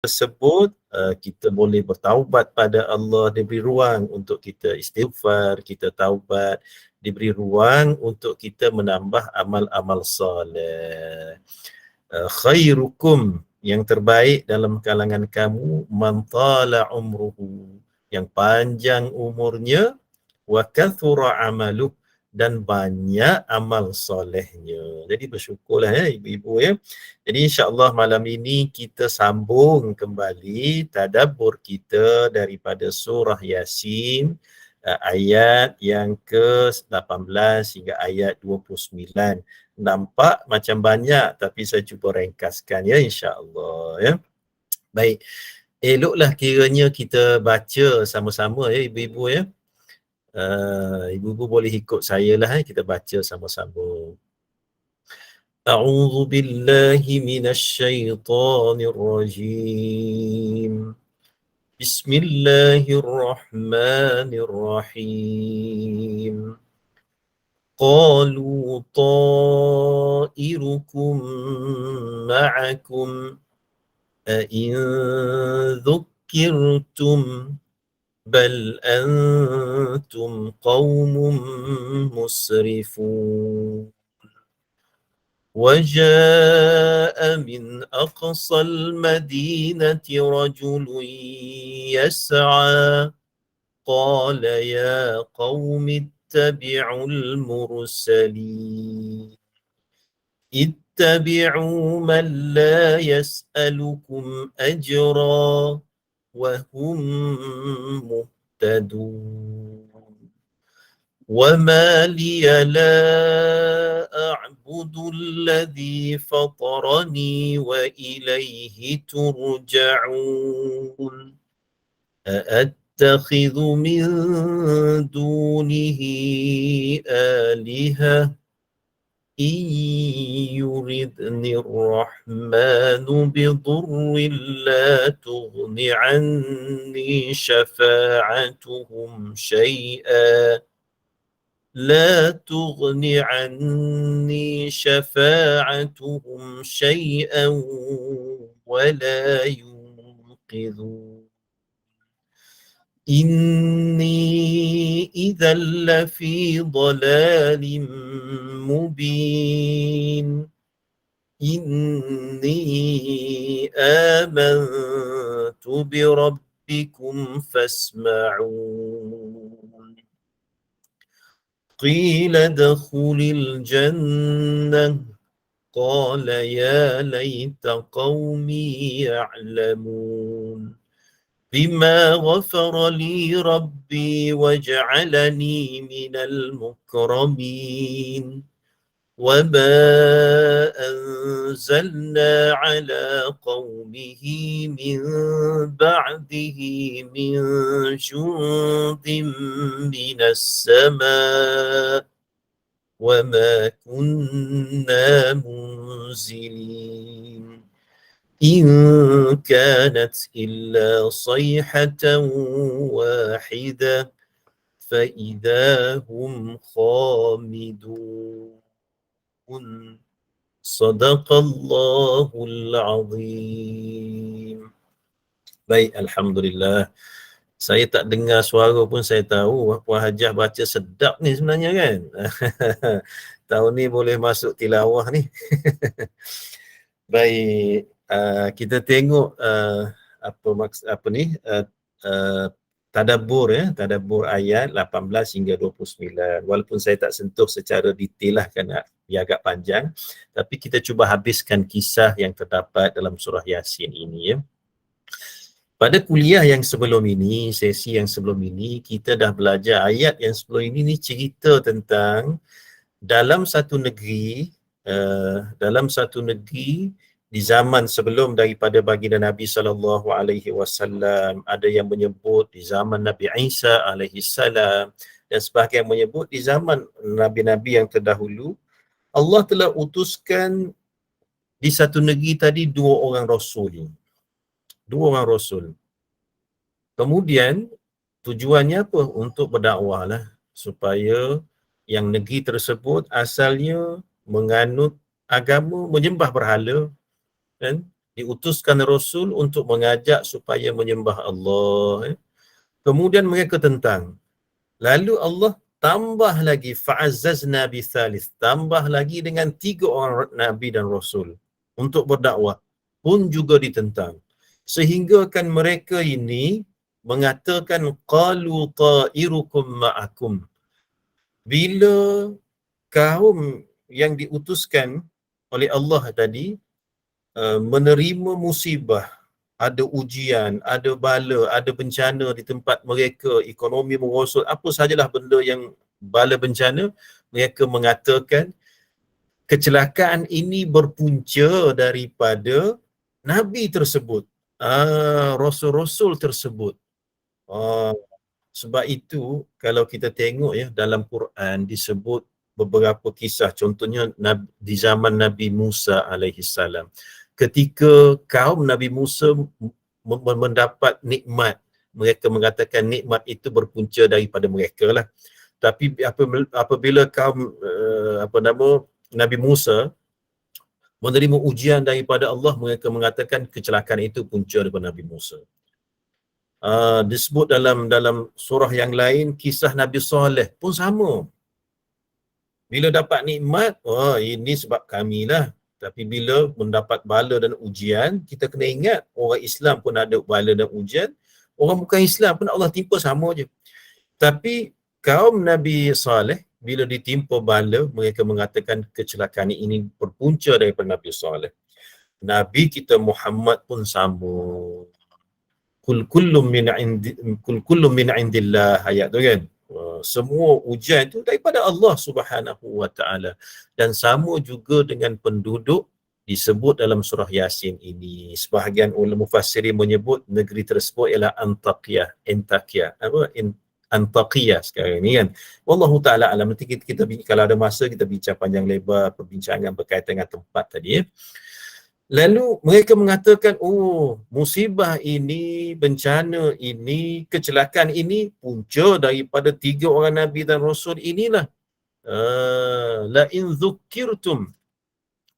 tersebut, kita boleh bertaubat pada Allah, diberi ruang untuk kita istighfar, kita taubat, diberi ruang untuk kita menambah amal-amal soleh. Khairukum, yang terbaik dalam kalangan kamu, man tala umruhu, yang panjang umurnya, wa kathura amaluh, dan banyak amal solehnya. Jadi bersyukurlah ibu-ibu ya. Jadi insya-Allah malam ini kita sambung kembali tadabbur kita daripada surah Yasin, ayat yang ke-18 hingga ayat 29. Nampak macam banyak tapi saya cuba ringkaskan ya insya-Allah ya. Baik. Eloklah kiranya kita baca sama-sama ya ibu-ibu ya. Ibu-ibu boleh ikut saya lah kita baca sama-sama. A'udzu billahi minasyaitonir rajim. Bismillahirrahmanirrahim. Qalu ta'irukum ma'akum أئن ذكرتم بل أنتم قوم مسرفون وجاء من أقصى المدينة رجل يسعى قال يا قوم اتبعوا المرسلين اتبعوا من لا يسألكم أجرا وهم مهتدون وما لي لا أعبد الذي فطرني وإليه ترجعون أأتخذ من دونه آلهة إن يردني الرحمن بضر لا تغن عني شفاعتهم شيئا لا تغن عني شفاعتهم شيئا ولا ينقذون إني إذا لفي ضلال مبين إني آمنت بربكم فاسمعون قيل ادخل الجنة قال يا ليت قومي يعلمون بما غفر لي ربي وجعلني من المكرمين وما أنزلنا على قومه من بعده من جند من السماء وما كنا منزلين إن كانت إلا صيحة واحدة فإذا هم خامدون صدق الله العظيم. Baik, Alhamdulillah. Saya tak dengar suara pun saya tahu Puan Hajah baca sedap ni sebenarnya kan. Tahun ni boleh masuk tilawah ni. Baik, kita tengok tadabbur ya, tadabbur ayat 18 hingga 29. Walaupun saya tak sentuh secara detail lah kerana dia agak panjang, tapi kita cuba habiskan kisah yang terdapat dalam surah Yasin ini ya. Pada kuliah yang sebelum ini, sesi yang sebelum ini, kita dah belajar ayat yang sebelum ini ni cerita tentang dalam satu negeri di zaman sebelum daripada baginda Nabi SAW, ada yang menyebut di zaman Nabi Isa alaihissalam dan sebahagian menyebut di zaman nabi-nabi yang terdahulu, Allah telah utuskan di satu negeri tadi dua orang rasul. Kemudian tujuannya apa? Untuk berdakwah lah, supaya yang negeri tersebut asalnya menganut agama menyembah berhala kan, diutuskan Rasul untuk mengajak supaya menyembah Allah. Kemudian mereka tentang. Lalu Allah tambah lagi fa'azzazna bithalith, tambah lagi dengan 3 orang Nabi dan Rasul untuk berdakwah, pun juga ditentang. Sehingga kan mereka ini mengatakan qalu ta'irukum ma'akum. Bila kaum yang diutuskan oleh Allah tadi menerima musibah, ada ujian, ada bala, ada bencana di tempat mereka, ekonomi merosot, apa sajalah benda yang bala bencana, mereka mengatakan kecelakaan ini berpunca daripada Nabi tersebut, Rasul-Rasul tersebut. Sebab itu kalau kita tengok ya, dalam Quran disebut beberapa kisah, contohnya di zaman Nabi Musa alaihi salam, ketika kaum Nabi Musa mendapat nikmat, mereka mengatakan nikmat itu berpunca daripada mereka lah. Tapi apabila kaum Nabi Musa menerima ujian daripada Allah, mereka mengatakan kecelakaan itu punca daripada Nabi Musa. Disebut dalam surah yang lain, kisah Nabi Saleh pun sama. Bila dapat nikmat, ini sebab kamilah. Tapi bila mendapat bala dan ujian, kita kena ingat orang Islam pun ada bala dan ujian, orang bukan Islam pun Allah timpa sama je. Tapi kaum Nabi Saleh bila ditimpa bala, mereka mengatakan kecelakaan ini berpunca daripada Nabi Saleh. Nabi kita Muhammad pun sama. Kul kullum min indillah, ayat tu kan. Semua ujian itu daripada Allah Subhanahu wa taala. Dan sama juga dengan penduduk disebut dalam surah Yasin ini. Sebahagian ulama mufassirin menyebut negeri tersebut ialah Antakya. Antakya sekarang ni kan. Wallahu taala alam. Nanti kita kalau ada masa kita bincang panjang lebar perbincangan berkaitan dengan tempat tadi ya. Lalu mereka mengatakan, musibah ini, bencana ini, kecelakaan ini punca daripada 3 orang Nabi dan Rasul inilah. La in dhukkirtum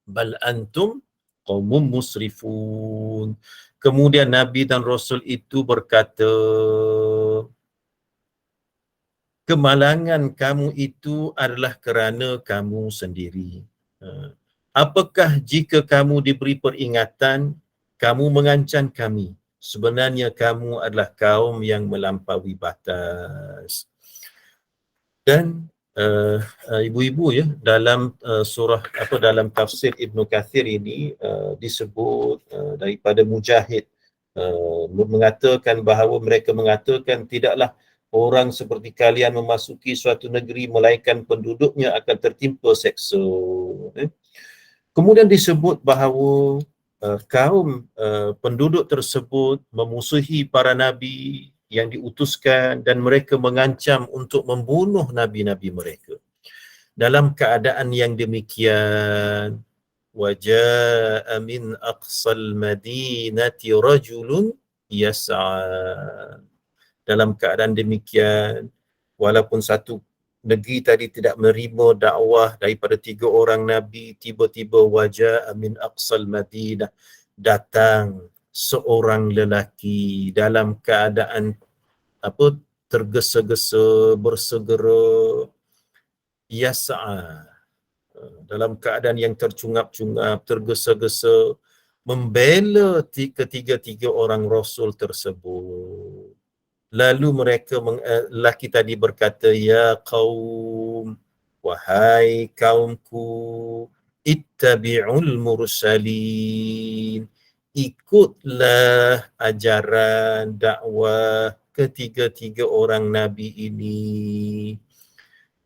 bal antum qaumun musrifun. Kemudian Nabi dan Rasul itu berkata, kemalangan kamu itu adalah kerana kamu sendiri. Apakah jika kamu diberi peringatan, kamu mengancam kami? Sebenarnya kamu adalah kaum yang melampaui batas. Dan ibu-ibu ya, dalam surah dalam tafsir Ibn Kathir ini disebut daripada Mujahid mengatakan bahawa mereka mengatakan tidaklah orang seperti kalian memasuki suatu negeri melainkan penduduknya akan tertimpa seksa. Kemudian disebut bahawa kaum penduduk tersebut memusuhi para nabi yang diutuskan dan mereka mengancam untuk membunuh nabi-nabi mereka. Dalam keadaan yang demikian, waja'a min aqsal madinati rajulun yas'a. Dalam keadaan demikian, walaupun satu negeri tadi tidak menerima dakwah daripada 3 orang Nabi, tiba-tiba waja'a min aqsal Madinah, datang seorang lelaki dalam keadaan tergesa-gesa, bersegera, yas'a, dalam keadaan yang tercungap-cungap, tergesa-gesa, membela ketiga-tiga orang Rasul tersebut. Lalu mereka lelaki tadi berkata, ya qaum, wahai kaumku, ittabi'ul mursalin, ikutlah ajaran dakwah ketiga-tiga orang nabi ini.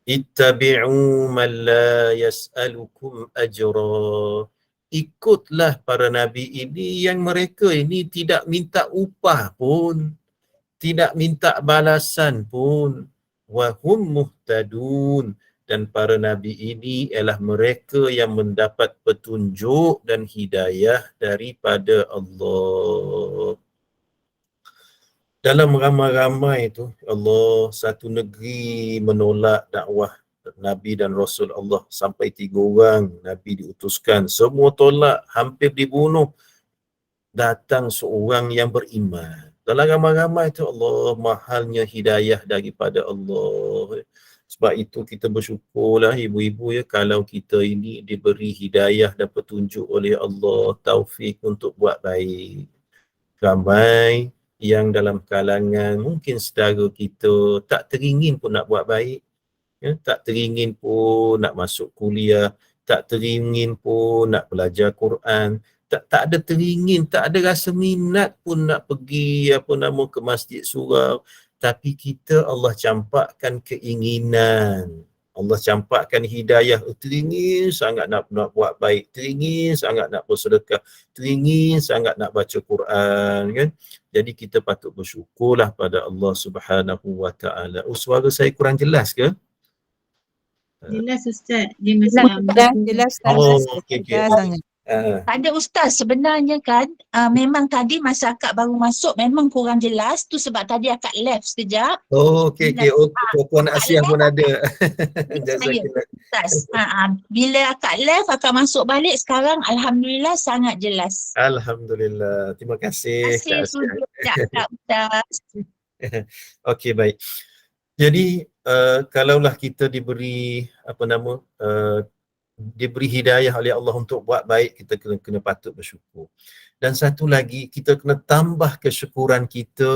Ittabi'u man la yas'alukum ajra, ikutlah para nabi ini yang mereka ini tidak minta upah pun, tidak minta balasan pun. Wahum muhtadun, dan para nabi ini ialah mereka yang mendapat petunjuk dan hidayah daripada Allah. Dalam ramai-ramai itu, Allah, satu negeri menolak dakwah Nabi dan Rasul Allah, sampai 3 orang Nabi diutuskan, semua tolak, hampir dibunuh. datang seorang yang beriman. Dalam ramai-ramai tu Allah mahalnya hidayah daripada Allah. Sebab itu kita bersyukurlah ibu-ibu ya, kalau kita ini diberi hidayah dan petunjuk oleh Allah, taufik untuk buat baik. Ramai yang dalam kalangan mungkin saudara kita tak teringin pun nak buat baik, ya, tak teringin pun nak masuk kuliah, tak teringin pun nak belajar Quran, tak ada teringin, tak ada rasa minat pun nak pergi ke masjid surau, tapi kita Allah campakkan keinginan, Allah campakkan hidayah, teringin sangat nak buat baik, teringin sangat nak bersedekah, teringin sangat nak baca Quran, kan? Jadi kita patut bersyukurlah pada Allah Subhanahu wa taala. Oh, suara saya kurang jelas ke? Jelas Ustaz, dia macam jelas Oh, Ustaz. okey. Sangat. Tak ada Ustaz, sebenarnya kan memang tadi masa akak baru masuk memang kurang jelas tu sebab tadi akak left sekejap. Oh, okey. Oh, Puan Asiah pun ada. Saya, Ustaz. Bila akak left, akak masuk balik sekarang Alhamdulillah sangat jelas. Alhamdulillah. Terima kasih. Terima kasih sudi Kak Ustaz. Okey, baik. Jadi kalaulah kita diberi diberi hidayah oleh Allah untuk buat baik, kita kena patut bersyukur. Dan satu lagi, kita kena tambah kesyukuran kita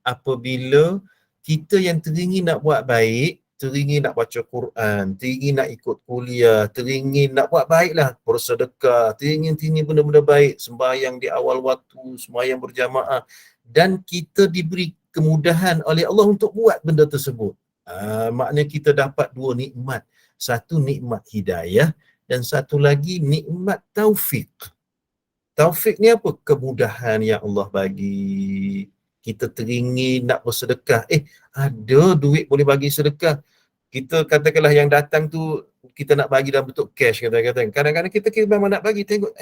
apabila kita yang teringin nak buat baik, teringin nak baca Quran, teringin nak ikut kuliah, teringin nak buat baiklah, bersedekah, teringin benda-benda baik, sembahyang di awal waktu, sembahyang berjamaah, dan kita diberi kemudahan oleh Allah untuk buat benda tersebut. Maknanya kita dapat dua nikmat. Satu nikmat hidayah dan satu lagi nikmat taufik. Taufik ni apa? Kemudahan yang Allah bagi. Kita teringin nak bersedekah. Ada duit boleh bagi sedekah. Kita katakanlah yang datang tu kita nak bagi dalam bentuk cash, kata-kata. Kadang-kadang kita memang nak bagi, tengok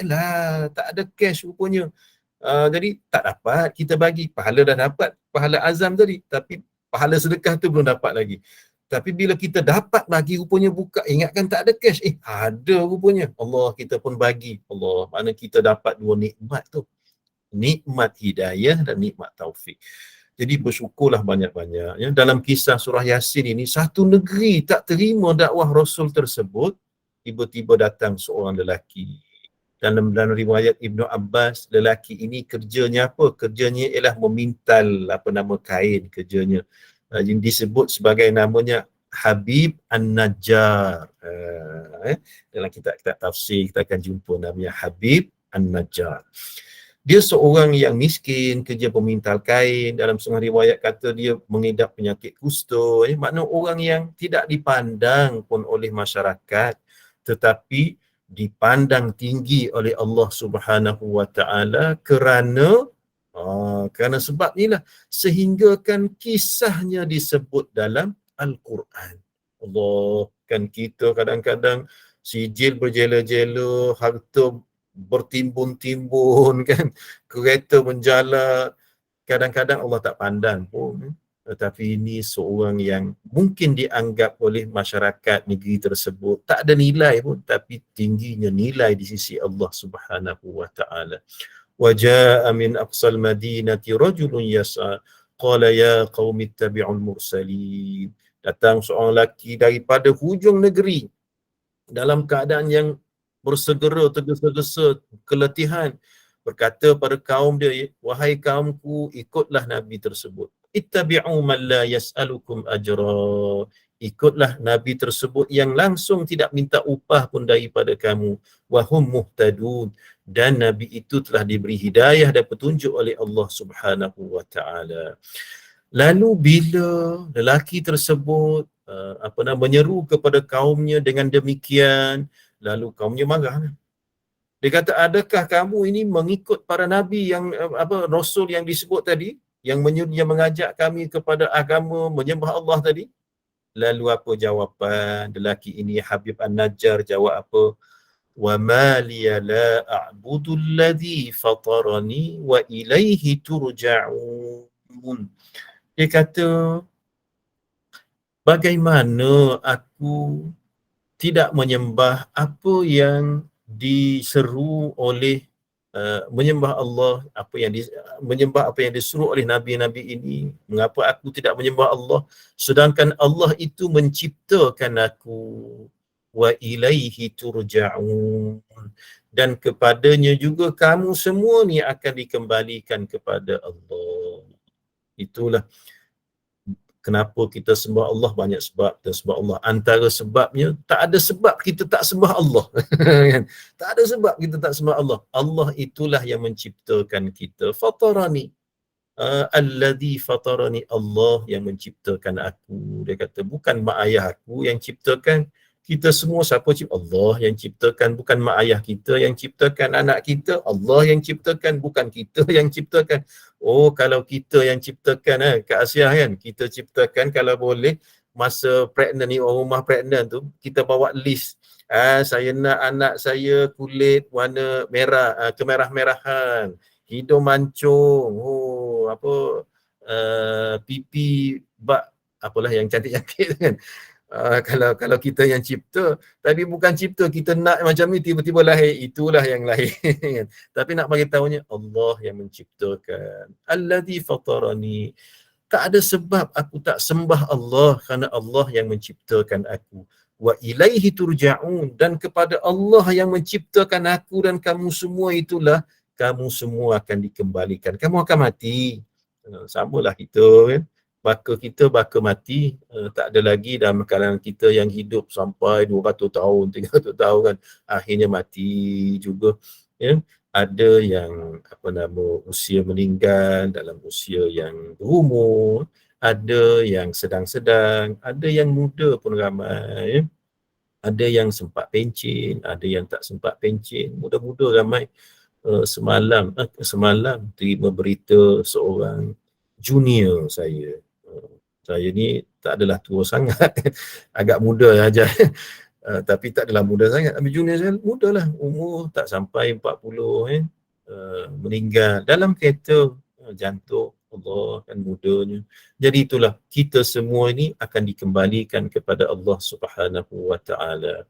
tak ada cash rupanya. Jadi tak dapat kita bagi. Pahala dah dapat, pahala azam tadi, tapi pahala sedekah tu belum dapat lagi. Tapi bila kita dapat bagi, rupanya buka, ingatkan tak ada cash, ada rupanya. Allah, kita pun bagi. Allah, mana kita dapat dua nikmat tu. Nikmat hidayah dan nikmat taufik. Jadi bersyukurlah banyak-banyak. Ya. Dalam kisah surah Yasin ini, satu negeri tak terima dakwah Rasul tersebut, tiba-tiba datang seorang lelaki. Dalam riwayat Ibnu Abbas, lelaki ini kerjanya apa? Kerjanya ialah memintal kain kerjanya. Yang disebut sebagai namanya Habib An-Najjar. Dalam kitab-kitab tafsir kita akan jumpa namanya Habib An-Najjar. Dia seorang yang miskin, kerja pemintal kain. Dalam setengah riwayat kata dia mengidap penyakit kusta. Makna orang yang tidak dipandang pun oleh masyarakat, tetapi dipandang tinggi oleh Allah Subhanahu wa taala kerana sebab inilah sehingga kan kisahnya disebut dalam Al-Quran. Allah, kan kita kadang-kadang sijil berjela-jela, harta bertimbun-timbun, kan, kereta menjala, kadang-kadang Allah tak pandang pun. Tetapi ini seorang yang mungkin dianggap oleh masyarakat negeri tersebut tak ada nilai pun, tapi tingginya nilai di sisi Allah Subhanahu wa taala. وَجَاءَ مِنْ أَقْصَى الْمَدِينَةِ رَجُلٌ يَسْعَى قَالَ يَا قَوْمِ اتَّبِعُوا الْمُرْسَلِينَ. Datang seorang lelaki daripada hujung negeri dalam keadaan yang bersegera, tergesa-gesa, keletihan, berkata pada kaum dia, wahai kaumku, ikutlah Nabi tersebut. Ittabi'u man la yas'alukum ajra. Ikutlah Nabi tersebut yang langsung tidak minta upah pun daripada kamu. Wahum muhtadun. Dan Nabi itu telah diberi hidayah dan petunjuk oleh Allah Subhanahu wa taala. Lalu bila lelaki tersebut menyeru kepada kaumnya dengan demikian, lalu kaumnya marah. Dia kata, adakah kamu ini mengikut para nabi yang rasul yang disebut tadi, yang mengajak kami kepada agama menyembah Allah tadi? Lalu apa jawapan lelaki ini, Habib An-Najjar jawab apa? Wa ma liya la a'budu alladhi fatarani wa ilaihi turja'un. Dia kata, bagaimana aku tidak menyembah apa yang diseru oleh menyembah Allah, menyembah apa yang disuruh oleh nabi-nabi ini. Mengapa aku tidak menyembah Allah sedangkan Allah itu menciptakan aku? Wa ilaihi turja'un, dan kepadanya juga kamu semua ni akan dikembalikan kepada Allah. Itulah kenapa kita sembah Allah, banyak sebab kita sembah Allah. Antara sebabnya, tak ada sebab kita tak sembah Allah. Tak ada sebab kita tak sembah Allah. Allah itulah yang menciptakan kita. Fatarani, alladhi fatarani, Allah yang menciptakan aku. Dia kata bukan mak ayah aku yang ciptakan kita semua. Siapa cipta? Allah yang ciptakan, bukan mak ayah kita yang ciptakan anak kita. Allah yang ciptakan, bukan kita yang ciptakan. Oh, kalau kita yang ciptakan, Kak Asiah kan, kita ciptakan kalau boleh masa pregnant ni, orang rumah pregnant tu, kita bawa list. Saya nak anak saya kulit warna merah, kemerah-merahan, hidung mancung, pipi bak, apalah yang cantik-cantik kan. Kalau kita yang cipta, tapi bukan cipta kita nak macam ni tiba-tiba lahir, itulah yang lahir. Tapi nak bagi tahunya Allah yang menciptakan. Alladzi fatarani. Tak ada sebab aku tak sembah Allah kerana Allah yang menciptakan aku. Wa ilaihi turja'un, dan kepada Allah yang menciptakan aku dan kamu semua itulah kamu semua akan dikembalikan. Kamu akan mati. Samalah kita kan. Kita baka mati, tak ada lagi dalam kalangan kita yang hidup sampai 200 tahun, 300 tahun kan, akhirnya mati juga. Ya. Ada yang usia meninggal dalam usia yang berumur, ada yang sedang-sedang, ada yang muda pun ramai. Ya. Ada yang sempat pencen, ada yang tak sempat pencen, muda-muda ramai. Semalam terima berita seorang junior saya. Saya ni tak adalah tua sangat, agak muda aja. Tapi tak adalah muda sangat. Tapi junior saya muda lah, umur tak sampai 40 meninggal dalam kereta jantung. Allah kan mudanya. Jadi itulah, kita semua ini akan dikembalikan kepada Allah Subhanahu wa ta'ala.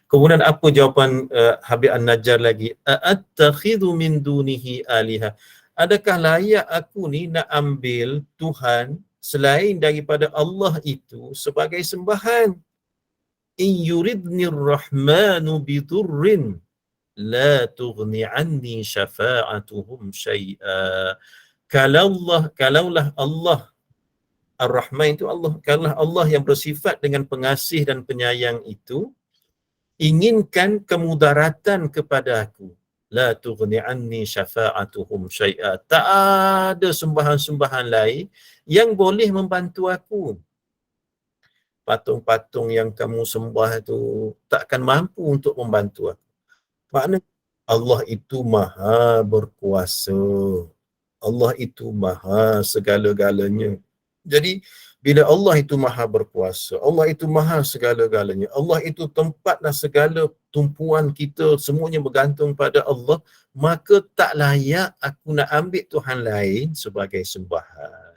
Kemudian apa jawapan Habib An-Najjar lagi? Attakhidhu min dunihi aliha. Adakah layak aku ni nak ambil Tuhan selain daripada Allah itu sebagai sembahan? In yuridnir rahmanu bidurrin la tughni anni syafa'atuhum syai'a. Kalaulah Allah Ar-Rahman itu Allah, kalaulah Allah yang bersifat dengan pengasih dan penyayang itu inginkan kemudaratan kepada aku, la tughni anni syafa'atuhum syai'a, tak ada sembahan-sembahan lain yang boleh membantu aku. Patung-patung yang kamu sembah itu takkan mampu untuk membantu aku. Maknanya Allah itu maha berkuasa, Allah itu maha segala-galanya. Jadi bila Allah itu maha berkuasa, Allah itu maha segala-galanya, Allah itu tempatlah segala tumpuan kita semuanya bergantung pada Allah, maka tak layak aku nak ambil Tuhan lain sebagai sembahan.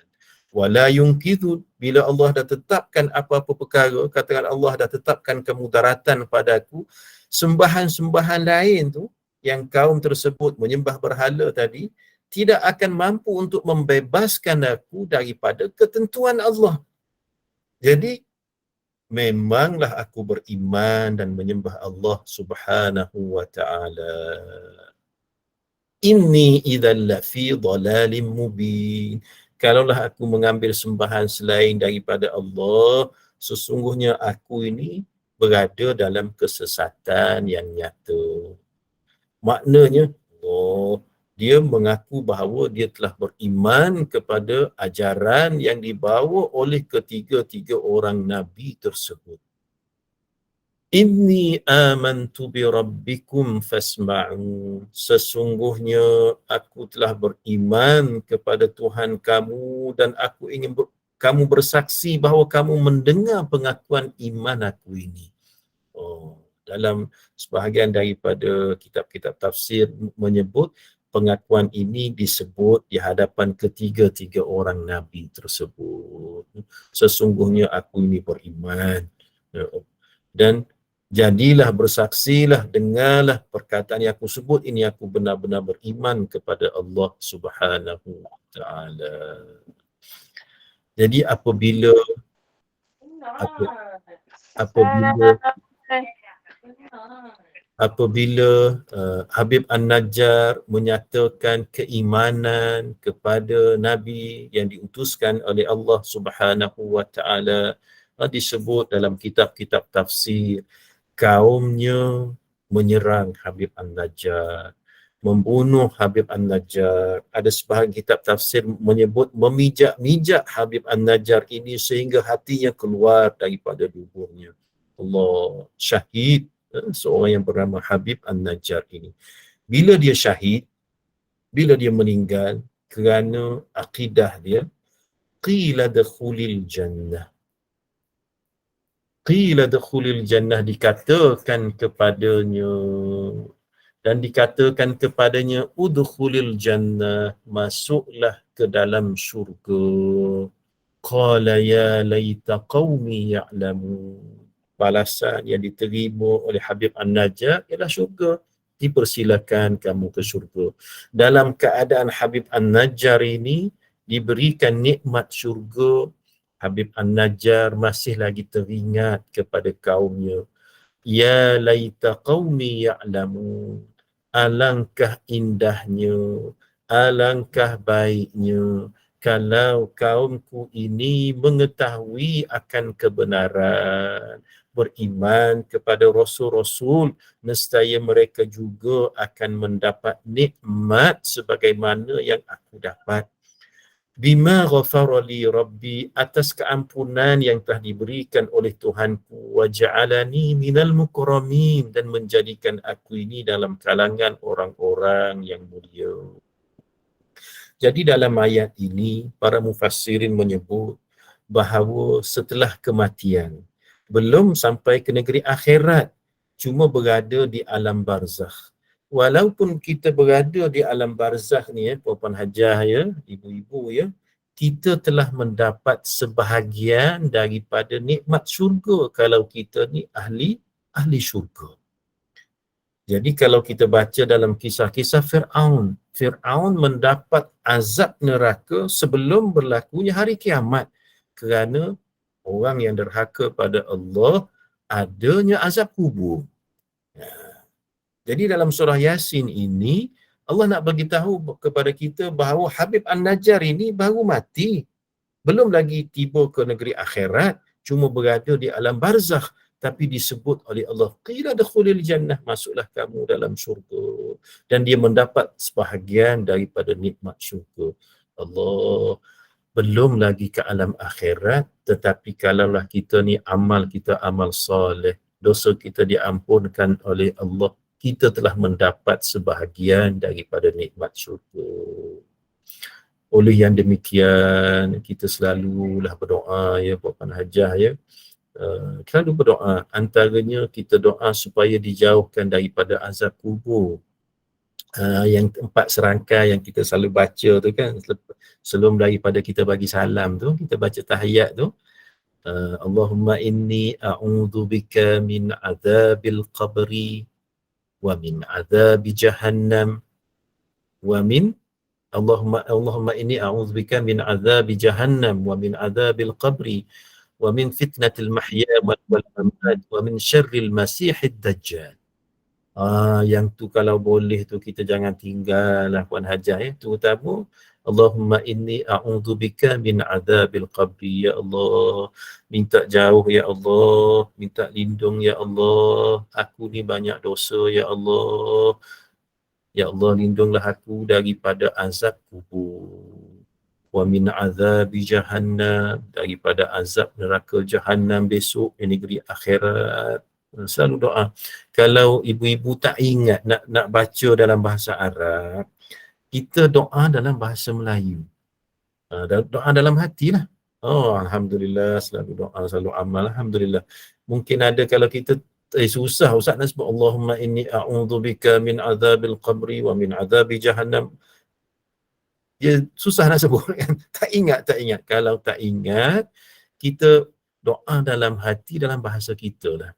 Wala yungkidhu, bila Allah dah tetapkan apa-apa perkara, katakan Allah dah tetapkan kemudaratan padaku, sembahan-sembahan lain tu yang kaum tersebut menyembah berhala tadi tidak akan mampu untuk membebaskan aku daripada ketentuan Allah. Jadi memanglah aku beriman dan menyembah Allah Subhanahu wa ta'ala. Inni idzal lafi dhalalim mubin. Kalaulah aku mengambil sembahan selain daripada Allah, sesungguhnya aku ini berada dalam kesesatan yang nyata. Maknanya, dia mengaku bahawa dia telah beriman kepada ajaran yang dibawa oleh ketiga-tiga orang Nabi tersebut. Inni amantu bi rabbikum fasma'u. Sesungguhnya aku telah beriman kepada Tuhan kamu dan aku ingin kamu bersaksi bahawa kamu mendengar pengakuan iman aku ini. Dalam sebahagian daripada kitab-kitab tafsir menyebut pengakuan ini disebut di hadapan ketiga-tiga orang Nabi tersebut. Sesungguhnya aku ini beriman. Dan Jadilah, bersaksilah, dengarlah perkataan yang aku sebut ini, aku benar-benar beriman kepada Allah Subhanahu wa Ta'ala. Jadi apabila Habib An-Najjar menyatakan keimanan kepada Nabi yang diutuskan oleh Allah Subhanahu wa Ta'ala, disebut dalam kitab-kitab tafsir, kaumnya menyerang Habib An-Najjar, membunuh Habib An-Najjar. Ada sebahagian kitab tafsir menyebut memijak-mijak Habib An-Najjar ini sehingga hatinya keluar daripada tubuhnya. Allah, syahid seorang yang bernama Habib An-Najjar ini. Bila dia syahid, bila dia meninggal kerana akidah dia, qila dakhulil jannah. Qila dakhulil jannah, dikatakan kepadanya udkhulil jannah, masuklah ke dalam syurga. Qala ya laita qaumi ya'lamun. Balasan yang diterima oleh Habib An-Najjar ialah syurga. Dipersilakan kamu ke syurga. Dalam keadaan Habib An-Najjar ini diberikan nikmat syurga, Habib An-Najjar masih lagi teringat kepada kaumnya. Ya laita qaumi ya'lamun. Alangkah indahnya, alangkah baiknya kalau kaumku ini mengetahui akan kebenaran, beriman kepada Rasul-Rasul, nescaya mereka juga akan mendapat nikmat sebagaimana yang aku dapat. Bima ghafara li Rabbi, atas keampunan yang telah diberikan oleh Tuhanku, wa ja'alani minal mukramin, dan menjadikan aku ini dalam kalangan orang-orang yang mulia. Jadi dalam ayat ini para mufassirin menyebut bahawa setelah kematian, belum sampai ke negeri akhirat, cuma berada di alam barzakh. Walaupun kita berada di alam barzakh ni, puan-puan hajah ya, ibu-ibu ya, kita telah mendapat sebahagian daripada nikmat syurga kalau kita ni ahli syurga. Jadi kalau kita baca dalam kisah-kisah Fir'aun mendapat azab neraka sebelum berlakunya hari kiamat kerana orang yang derhaka pada Allah, adanya azab kubur. Jadi dalam surah Yasin ini, Allah nak bagi tahu kepada kita bahawa Habib An-Najjar ini baru mati. Belum lagi tiba ke negeri akhirat, cuma berada di alam barzakh. Tapi disebut oleh Allah, qila dakhulil jannah, masuklah kamu dalam syurga. Dan dia mendapat sebahagian daripada nikmat syurga. Allah, belum lagi ke alam akhirat, tetapi kalaulah kita ni amal kita amal soleh, dosa kita diampunkan oleh Allah, kita telah mendapat sebahagian daripada nikmat syurga. Oleh yang demikian, kita selalulah berdoa ya, puan hajah ya. Selalu berdoa, antaranya kita doa supaya dijauhkan daripada azab kubur. Yang 4 serangkai yang kita selalu baca tu kan, sebelum daripada kita bagi salam tu, kita baca tahiyat tu, Allahumma inni a'udzubika min azabil qabri wa min azabi jahannam wa min Allahumma inni a'udzubika min azabi jahannam wa min azabil qabri wa min fitnatil mahya wal mamat wa min syarril masihid dajjal. Yang tu kalau boleh tu kita jangan tinggal lah puan hajah ya. Terutama Allahumma inni a'udzubika min azabil qabri, ya Allah, minta jauh ya Allah, minta lindung ya Allah, aku ni banyak dosa ya Allah. Ya Allah, lindunglah aku daripada azab kubur. Wa min azabi jahannam, daripada azab neraka jahannam besok di negeri akhirat. Selalu doa. Kalau ibu-ibu tak ingat nak baca dalam bahasa Arab, kita doa dalam bahasa Melayu. Doa dalam hatilah. Alhamdulillah, selalu doa, selalu amal, alhamdulillah. Mungkin ada kalau kita susah Ustaz nak sebut Allahumma inni a'udzubika min azabil qabri wa min azabi jahannam. Dia susah nak sebut kan. Tak ingat. Kalau tak ingat, kita doa dalam hati dalam bahasa kita lah.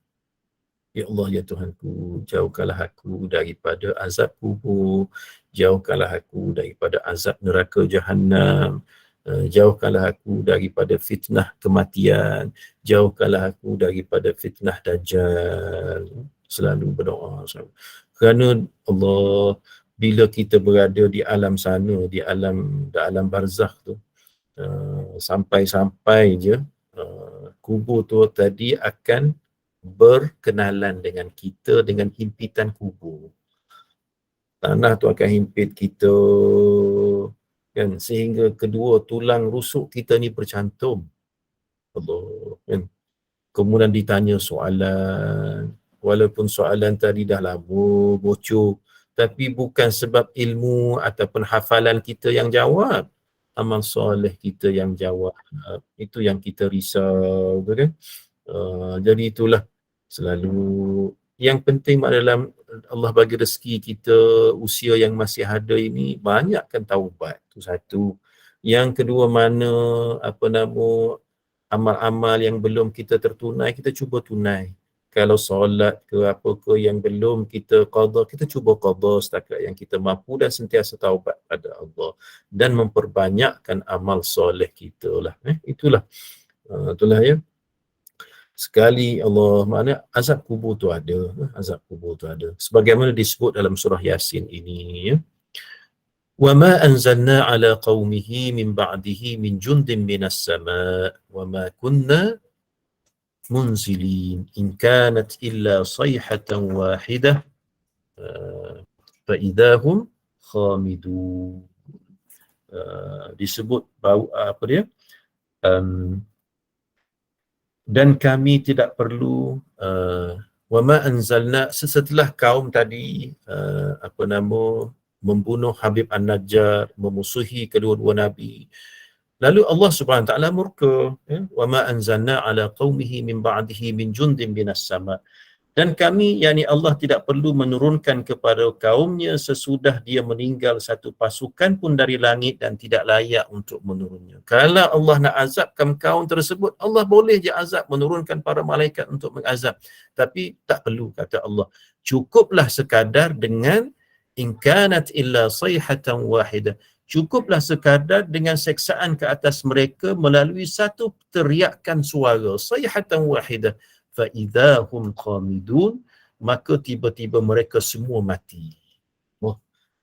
Ya Allah, ya Tuhanku, jauhkanlah aku daripada azab kubur, jauhkanlah aku daripada azab neraka Jahannam, jauhkanlah aku daripada fitnah kematian, jauhkanlah aku daripada fitnah Dajjal. Selalu berdoa. Kerana Allah, bila kita berada di alam sana, di alam barzakh tu, sampai-sampai je kubur tu tadi akan berkenalan dengan kita dengan himpitan kubur. Tanah tu akan himpit kita, kan, sehingga kedua tulang rusuk kita ni bercantum. Allah, kan. Kemudian ditanya soalan, walaupun soalan tadi dah lama bocor, tapi bukan sebab ilmu ataupun hafalan kita yang jawab, amal soleh kita yang jawab. Itu yang kita risau, kan. Jadi itulah selalu yang penting adalah Allah bagi rezeki kita usia yang masih ada ini, banyakkan taubat. Itu satu. Yang kedua, mana amal-amal yang belum kita tertunai, kita cuba tunai. Kalau solat ke apa ke yang belum kita qada, kita cuba qada setakat yang kita mampu dan sentiasa taubat pada Allah dan memperbanyakkan amal soleh kita lah. Itulah ya. Sekali Allah, makna azab kubur tu ada, azab kubur tu ada. Sebagaimana disebut dalam surah Yasin ini, ya. وَمَا أَنْزَلْنَا عَلَى قَوْمِهِ مِنْ بَعْدِهِ مِنْ جُنْدٍ مِنَ السَّمَاءِ وَمَا كُنَّا مُنْزِلِينَ إِنْ كَانَتْ إِلَّا صَيْحَةً وَاحِدَةً فَإِذَا هُمْ خَامِدُونَ. Disebut apa dia? Dan kami tidak perlu wama anzalna, setelah kaum tadi membunuh Habib An-Najjar, memusuhi kedua-dua nabi, lalu Allah Subhanahu wa taala murka, ya? Wama anzalna ala qaumihi min ba'dihi min jundin minas sama. Dan kami, yakni Allah, tidak perlu menurunkan kepada kaumnya sesudah dia meninggal satu pasukan pun dari langit dan tidak layak untuk menurunnya. Kalau Allah nak azabkan kaum tersebut, Allah boleh je azab, menurunkan para malaikat untuk mengazab. Tapi tak perlu, kata Allah. Cukuplah sekadar dengan in kanat illa sayhatan wahidah. Cukuplah sekadar dengan seksaan ke atas mereka melalui satu teriakan suara, sayhatan wahidah. فَإِذَا هُمْ خَامِدُونَ, maka tiba-tiba mereka semua mati.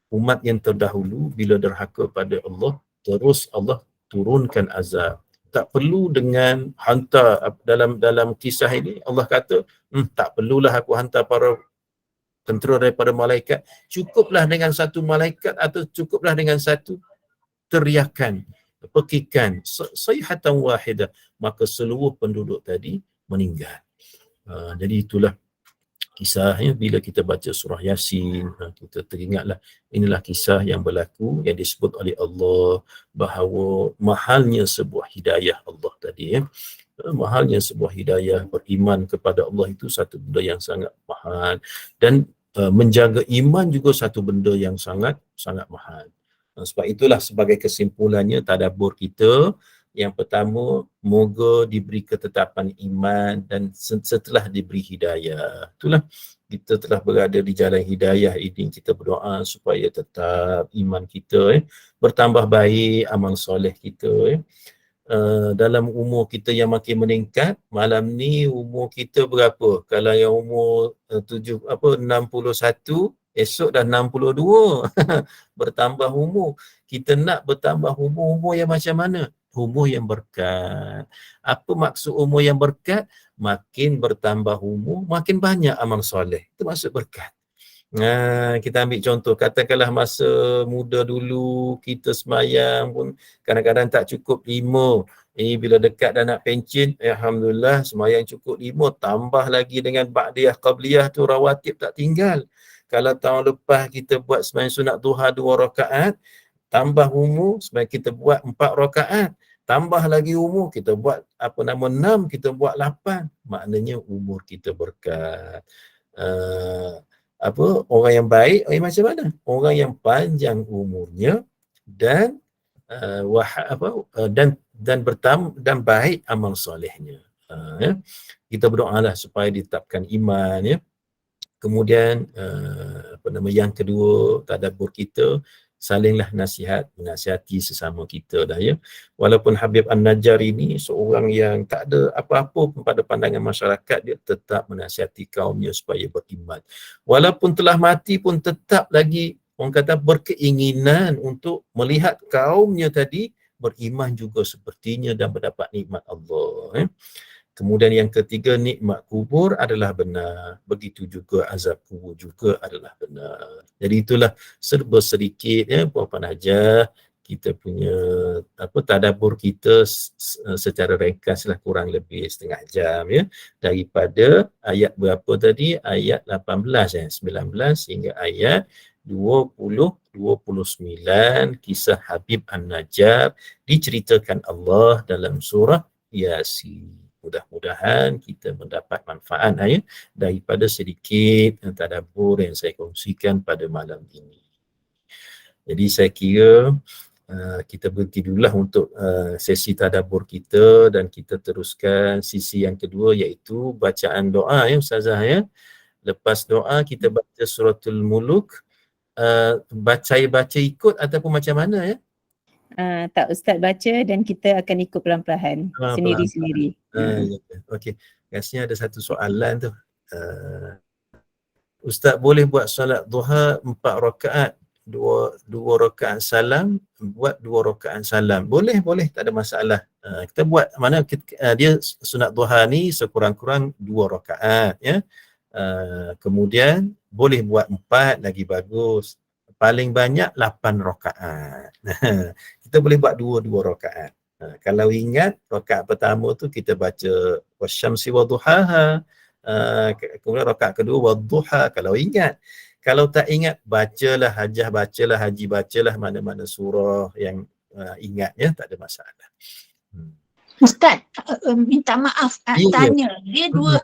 Umat yang terdahulu bila derhaka pada Allah, terus Allah turunkan azab. Tak perlu dengan hantar dalam kisah ini, Allah kata, tak perlulah aku hantar para tentera daripada malaikat, cukuplah dengan satu malaikat atau cukuplah dengan satu teriakan, pekikan, sayhatan wahidah, maka seluruh penduduk tadi meninggal. Jadi itulah kisahnya bila kita baca surah Yasin, kita teringatlah inilah kisah yang berlaku yang disebut oleh Allah bahawa mahalnya sebuah hidayah Allah tadi, ya. Mahalnya sebuah hidayah, beriman kepada Allah itu satu benda yang sangat mahal, dan menjaga iman juga satu benda yang sangat mahal. Sebab itulah sebagai kesimpulannya tadabbur kita, yang pertama, moga diberi ketetapan iman dan setelah diberi hidayah. Itulah, kita telah berada di jalan hidayah ini, kita berdoa supaya tetap iman kita bertambah baik, amal soleh kita. Dalam umur kita yang makin meningkat, malam ni umur kita berapa? Kalau yang umur 61, esok dah 62. Bertambah umur. Kita nak bertambah umur yang macam mana? Umur yang berkat. Apa maksud umur yang berkat? Makin bertambah umur, makin banyak amal soleh. Itu maksud berkat. Kita ambil contoh, katakanlah masa muda dulu kita semayang pun kadang-kadang tak cukup 5. Bila dekat dah nak pencen, alhamdulillah semayang cukup 5, tambah lagi dengan ba'diyah, qabliyah tu, rawatib tak tinggal. Kalau tahun lepas kita buat semayang sunat duha 2 rakaat, tambah umur semayang kita buat 4 rakaat, tambah lagi umur kita buat 6, kita buat 8. Maknanya umur kita berkat. Orang yang baik, orang yang macam mana? Orang yang panjang umurnya dan dan baik amal solehnya. kita berdoalah supaya ditetapkan iman, ya. Kemudian yang kedua, tadabbur kita, salinglah menasihati sesama kita dah, ya. Walaupun Habib An-Najjar ini seorang yang tak ada apa-apa pun pada pandangan masyarakat, dia tetap menasihati kaumnya supaya beriman. Walaupun telah mati pun tetap lagi orang kata berkeinginan untuk melihat kaumnya tadi beriman juga sepertinya dan mendapat nikmat Allah, Kemudian yang ketiga, nikmat kubur adalah benar. Begitu juga azab kubur juga adalah benar. Jadi itulah serba sedikit, ya Puan Hajah, kita punya tadabbur kita secara ringkaslah kurang lebih setengah jam, ya. Daripada ayat berapa tadi? Ayat 18, 19 hingga ayat 29, kisah Habib An-Najjar diceritakan Allah dalam surah Yasin. Mudah-mudahan kita mendapat manfaat, ya, daripada sedikit tadabbur yang saya kongsikan pada malam ini. Jadi saya kira kita berhenti dululah untuk sesi tadabbur kita, dan kita teruskan sisi yang kedua, iaitu bacaan doa, ya Ustazah, ya. Lepas doa kita baca suratul Muluk. Baca ikut ataupun macam mana, ya? Tak, Ustaz baca dan kita akan ikut perlahan-lahan, sendiri-sendiri. Okey, rasanya ada satu soalan tu. Ustaz boleh buat solat duha 4 rakaat, dua rakaat salam, buat 2 rakaat salam. Boleh, tak ada masalah. Kita buat mana dia sunat duha ni sekurang-kurang 2 rakaat, ya. Kemudian boleh buat 4 lagi bagus. Paling banyak 8 rakaat. Kita boleh buat 2 rakaat. Kalau ingat rakaat pertama tu kita baca wasyamsi wadduhaha. Kemudian rakaat kedua wadduha, kalau ingat. Kalau tak ingat, bacalah Hajah, bacalah Haji, bacalah mana-mana surah yang ingat, ya, tak ada masalah. Ustaz, minta maaf, Ya. tanya. Dia dua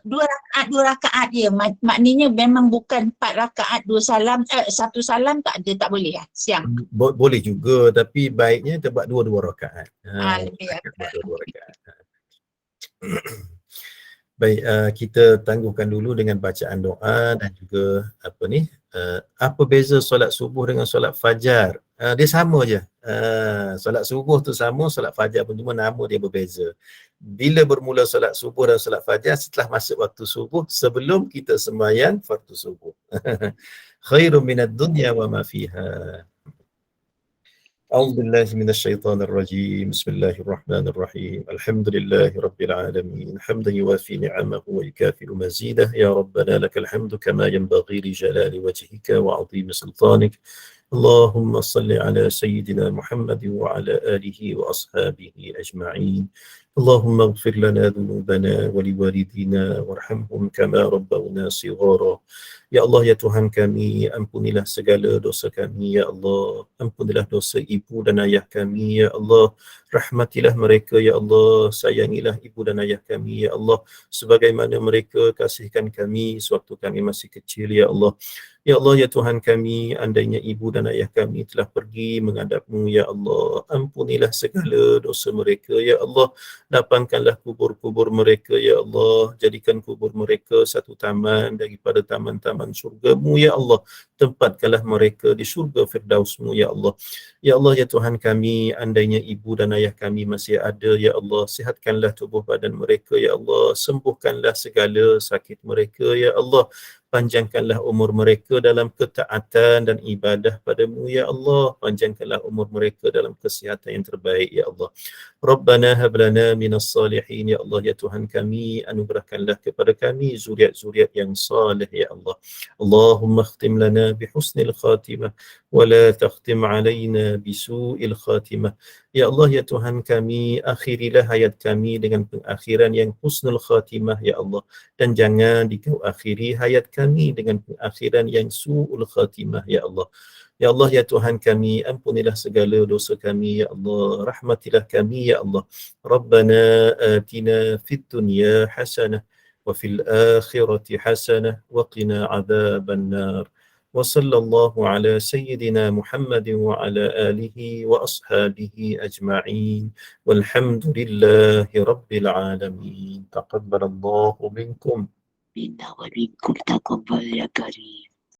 rakaat dia. Maknanya memang bukan 4 rakaat, 2 salam, 1 salam tak ada, tak boleh, siang. Boleh juga, tapi baiknya kita buat 2 rakaat. Lebih Buat 2 rakaat. Baik, kita tangguhkan dulu dengan bacaan doa dan juga apa beza solat subuh dengan solat fajar? Dia sama je. Solat subuh tu sama, solat fajar pun, cuma nama dia berbeza. Bila bermula solat subuh dan solat fajar? Setelah masuk waktu subuh, sebelum kita sembahyang fardu subuh. Khairum minad dunya wa ma fiha. أعوذ بالله من الشيطان الرجيم. بسم الله الرحمن الرحيم. الحمد لله رب العالمين حمدا يوافي نعمه ويكافئ مزيده. يا ربنا لك الحمد كما ينبغي لجلال وجهك وعظيم سلطانك. اللهم صل على سيدنا محمد وعلى آله وأصحابه أجمعين. اللهم اغفر لنا ذنوبنا ولوالدينا وارحمهم كما ربونا صغارا. Ya Allah, ya Tuhan kami, ampunilah segala dosa kami, ya Allah. Ampunilah dosa ibu dan ayah kami, ya Allah. Rahmatilah mereka, ya Allah. Sayangilah ibu dan ayah kami, ya Allah. Sebagaimana mereka kasihkan kami sewaktu kami masih kecil, ya Allah. Ya Allah, ya Tuhan kami, andainya ibu dan ayah kami telah pergi menghadap-Mu, ya Allah. Ampunilah segala dosa mereka, ya Allah. Lapangkanlah kubur-kubur mereka, ya Allah. Jadikan kubur mereka satu taman daripada taman-taman syurga-Mu, ya Allah. Tempatkanlah mereka di syurga Firdaus-Mu, ya Allah. Ya Allah, ya Tuhan kami, andainya ibu dan ayah kami masih ada, ya Allah, sihatkanlah tubuh badan mereka, ya Allah. Sembuhkanlah segala sakit mereka, ya Allah. Panjangkanlah umur mereka dalam ketaatan dan ibadah padamu, ya Allah. Panjangkanlah umur mereka dalam kesihatan yang terbaik, ya Allah. Rabbana hablana minas salihin, ya Allah, ya Tuhan kami, anugerahkanlah kepada kami zuriat-zuriat yang salih, ya Allah. Allahumma khtim lana bihusnil khatimah wa la takhtim alaina bisu'il khatimah. Ya Allah, ya Tuhan kami, akhirilah hayat kami dengan pengakhiran yang husnul khatimah, ya Allah. Dan jangan dikau akhiri hayat kami dengan pengakhiran yang su'ul khatimah, ya Allah. Ya Allah, ya Tuhan kami, ampunilah segala dosa kami, ya Allah. Rahmatilah kami, ya Allah. Rabbana atina fid dunya hasanah wa fil akhirati hasanah wa qina adzaban nar. wa sallallahu ala sayyidina Muhammadin wa ala alihi wa ashabihi ajma'in walhamdulillahi rabbil alamin. Taqabbalallahu minkum. Minna wa minkum taqabbal ya karim.